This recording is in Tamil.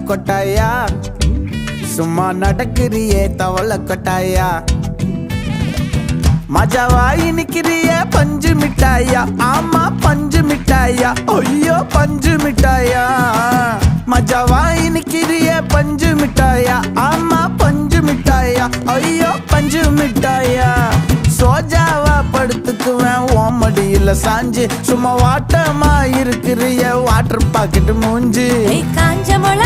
கொட்டாயா சும்மா நடக்கிறியே தவள கொட்டாயா மஜாவாய் நிக்கிறிய பஞ்சு மிட்டாயா ஆமா பஞ்சு மிட்டாயா ஐயோ பஞ்சு மிட்டாயா மஜாவாய் நிக்கிறிய பஞ்சு மிட்டாயா ஆமா பஞ்சு மிட்டாயா ஐயோ பஞ்சு மிட்டாயா சோஜாவா படுத்துக்குவேன் ஓமடியில சாஞ்சு சும்மா வாட்டமா இருக்கிறிய வாட்டர் பாக்கெட் மூஞ்சி காஞ்ச மொள